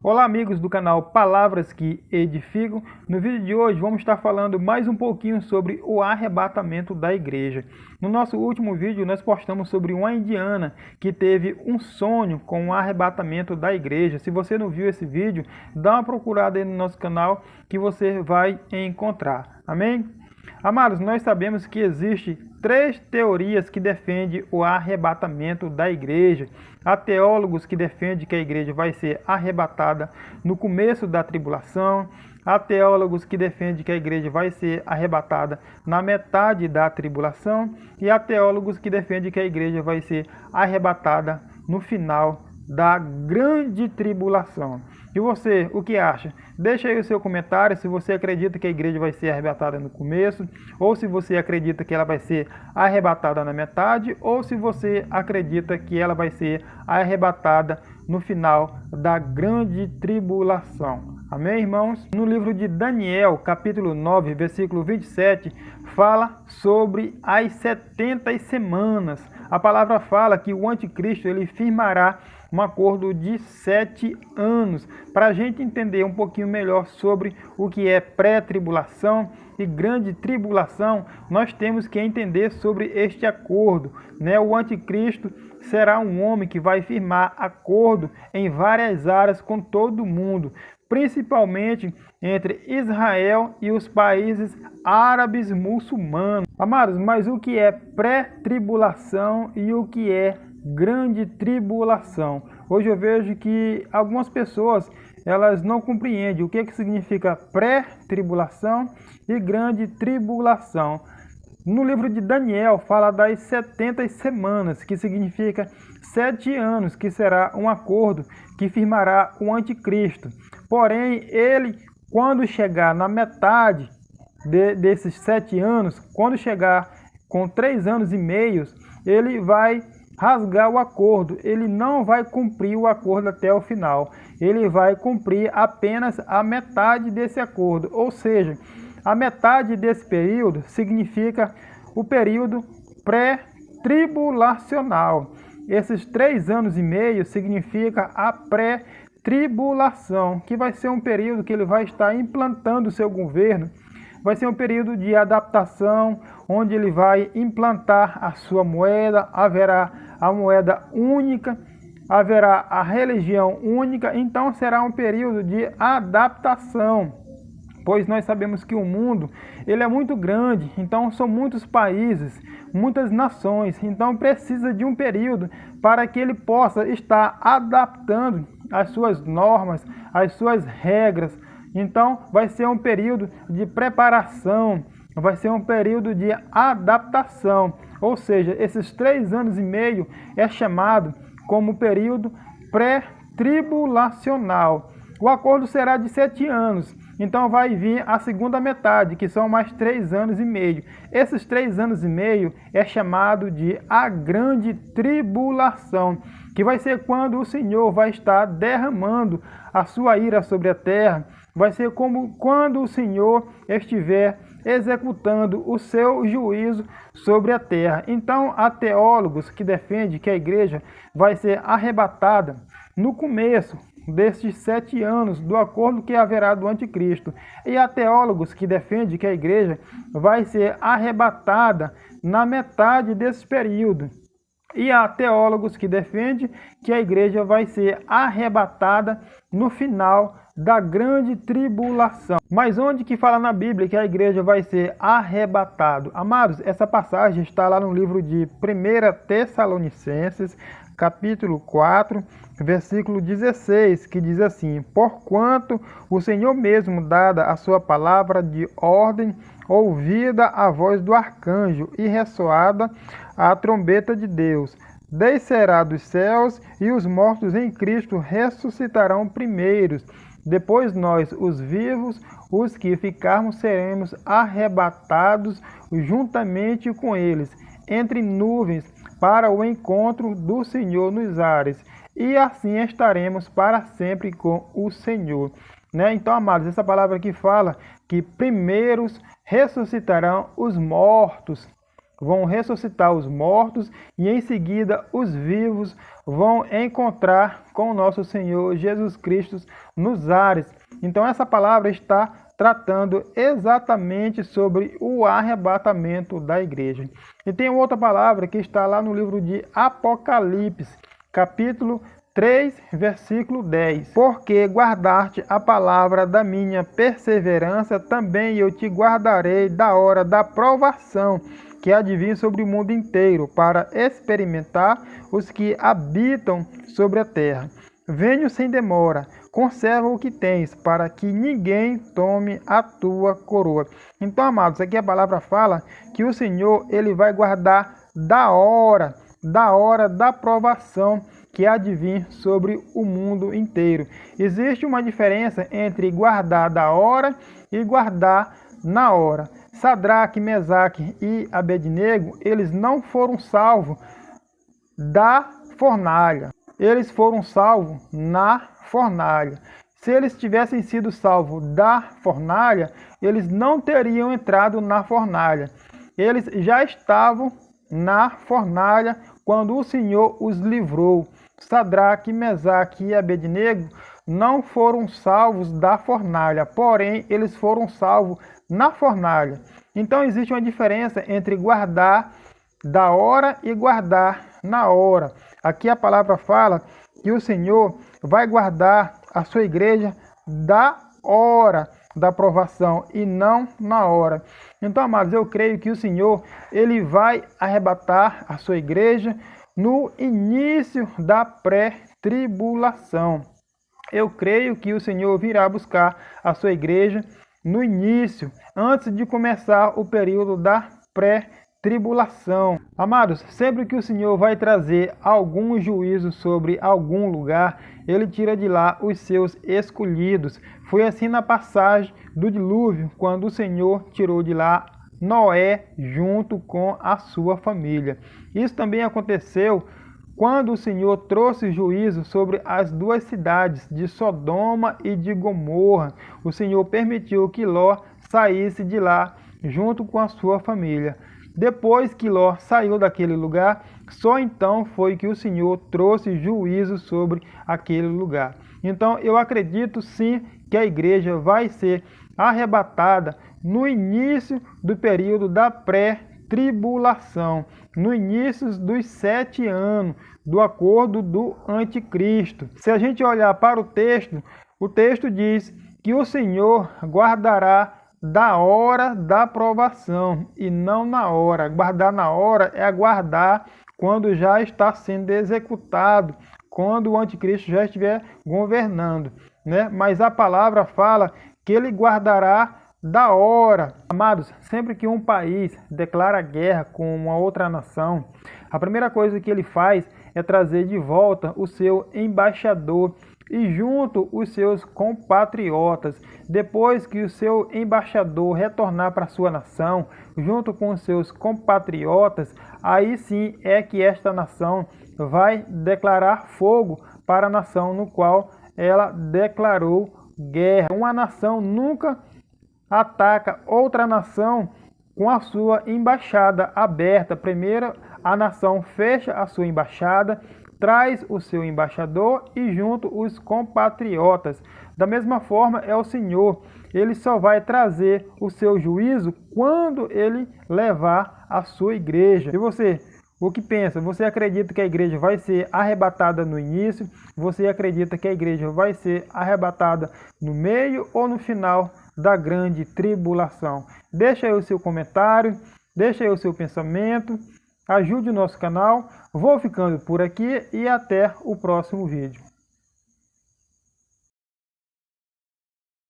Olá amigos do canal Palavras que Edificam. No vídeo de hoje vamos estar falando mais um pouquinho sobre o arrebatamento da igreja. No nosso último vídeo nós postamos sobre uma indiana que teve um sonho com o arrebatamento da igreja. Se você não viu esse vídeo, dá uma procurada aí no nosso canal que você vai encontrar. Amém? Amados, nós sabemos que existe três teorias que defendem o arrebatamento da igreja. Há teólogos que defendem que a igreja vai ser arrebatada no começo da tribulação. Há teólogos que defendem que a igreja vai ser arrebatada na metade da tribulação. E há teólogos que defendem que a igreja vai ser arrebatada no final da grande tribulação. E você, o que acha? Deixa aí o seu comentário se você acredita que a igreja vai ser arrebatada no começo, ou se você acredita que ela vai ser arrebatada na metade, ou se você acredita que ela vai ser arrebatada no final da grande tribulação. Amém, irmãos? No livro de Daniel, capítulo 9, versículo 27, fala sobre as 70 semanas. A palavra fala que o anticristo ele firmará um acordo de 7 anos. Para a gente entender um pouquinho melhor sobre o que é pré-tribulação e grande tribulação, nós temos que entender sobre este acordo, né? O anticristo será um homem que vai firmar acordo em várias áreas com todo mundo, principalmente entre Israel e os países árabes muçulmanos. Amados, mas o que é pré-tribulação e o que é grande tribulação? Hoje eu vejo que algumas pessoas elas não compreendem o que significa pré-tribulação e grande tribulação. No livro de Daniel fala das 70 semanas, que significa 7 anos, que será um acordo que firmará o anticristo. Porém, ele, quando chegar na metade desses 7 anos, quando chegar com 3 anos e meio, ele vai rasgar o acordo. Ele não vai cumprir o acordo até o final. Ele vai cumprir apenas a metade desse acordo. Ou seja, a metade desse período significa o período pré-tribulacional. Esses 3 anos e meio significa a pré-tribulação, que vai ser um período que ele vai estar implantando o seu governo. Vai ser um período de adaptação, onde ele vai implantar a sua moeda, haverá a moeda única, haverá a religião única, então será um período de adaptação, pois nós sabemos que o mundo ele é muito grande, então são muitos países, muitas nações, então precisa de um período para que ele possa estar adaptando as suas normas, as suas regras. Então vai ser um período de preparação, vai ser um período de adaptação, ou seja, esses 3 anos e meio é chamado como período pré-tribulacional. O acordo será de 7 anos, então vai vir a segunda metade, que são mais 3 anos e meio. Esses 3 anos e meio é chamado de a grande tribulação, que vai ser quando o Senhor vai estar derramando a sua ira sobre a terra. Vai ser como quando o Senhor estiver executando o seu juízo sobre a terra. Então, há teólogos que defendem que a igreja vai ser arrebatada no começo destes 7 anos do acordo que haverá do anticristo. E há teólogos que defendem que a igreja vai ser arrebatada na metade desse período. E há teólogos que defendem que a igreja vai ser arrebatada no final da grande tribulação. Mas onde que fala na Bíblia que a igreja vai ser arrebatada? Amados, essa passagem está lá no livro de 1 Tessalonicenses, capítulo 4, versículo 16, que diz assim: porquanto o Senhor mesmo, dada a sua palavra de ordem, ouvida a voz do arcanjo e ressoada a trombeta de Deus, descerá dos céus, e os mortos em Cristo ressuscitarão primeiros. Depois nós, os vivos, os que ficarmos, seremos arrebatados juntamente com eles, entre nuvens, para o encontro do Senhor nos ares. E assim estaremos para sempre com o Senhor. Né? Então, amados, essa palavra aqui fala que primeiros ressuscitarão os mortos. vão ressuscitar os mortos e em seguida os vivos vão encontrar com o nosso Senhor Jesus Cristo nos ares. Então essa palavra está tratando exatamente sobre o arrebatamento da igreja. E tem outra palavra que está lá no livro de Apocalipse, capítulo 3, versículo 10. Porque guardaste a palavra da minha perseverança, também eu te guardarei da hora da provação, que há de vir sobre o mundo inteiro, para experimentar os que habitam sobre a terra. Venho sem demora, conserva o que tens, para que ninguém tome a tua coroa. Então, amados, aqui a palavra fala que o Senhor ele vai guardar da hora da provação que há de vir sobre o mundo inteiro. Existe uma diferença entre guardar da hora e guardar na hora. Sadraque, Mesaque e Abednego, eles não foram salvos da fornalha. Eles foram salvos na fornalha. Se eles tivessem sido salvos da fornalha, eles não teriam entrado na fornalha. Eles já estavam na fornalha quando o Senhor os livrou. Sadraque, Mesaque e Abednego não foram salvos da fornalha, porém eles foram salvos na fornalha. Então existe uma diferença entre guardar da hora e guardar na hora. Aqui a palavra fala que o Senhor vai guardar a sua igreja da hora da provação e não na hora. Então, amados, eu creio que o Senhor ele vai arrebatar a sua igreja no início da pré-tribulação. Eu creio que o Senhor virá buscar a sua igreja no início, antes de começar o período da pré-tribulação. Amados, sempre que o Senhor vai trazer algum juízo sobre algum lugar, ele tira de lá os seus escolhidos. Foi assim na passagem do dilúvio, quando o Senhor tirou de lá Noé junto com a sua família. Isso também aconteceu quando o Senhor trouxe juízo sobre as duas cidades de Sodoma e de Gomorra. O Senhor permitiu que Ló saísse de lá junto com a sua família. Depois que Ló saiu daquele lugar, só então foi que o Senhor trouxe juízo sobre aquele lugar. Então eu acredito sim que a igreja vai ser arrebatada no início do período da pré-tribulação, no início dos 7 anos do acordo do anticristo. Se a gente olhar para o texto diz que o Senhor guardará da hora da provação e não na hora. Guardar na hora é aguardar quando já está sendo executado, quando o anticristo já estiver governando, né? Mas a palavra fala que ele guardará da hora. Amados, sempre que um país declara guerra com uma outra nação, a primeira coisa que ele faz é trazer de volta o seu embaixador e junto os seus compatriotas. Depois que o seu embaixador retornar para sua nação, junto com os seus compatriotas, aí sim é que esta nação vai declarar fogo para a nação no qual ela declarou guerra. Uma nação nunca ataca outra nação com a sua embaixada aberta. Primeiro, a nação fecha a sua embaixada, traz o seu embaixador e junto os compatriotas. Da mesma forma é o Senhor. Ele só vai trazer o seu juízo quando ele levar a sua igreja. E você, o que pensa? Você acredita que a igreja vai ser arrebatada no início? Você acredita que a igreja vai ser arrebatada no meio ou no final da grande tribulação? Deixa aí o seu comentário, deixa aí o seu pensamento, ajude o nosso canal. Vou ficando por aqui e até o próximo vídeo.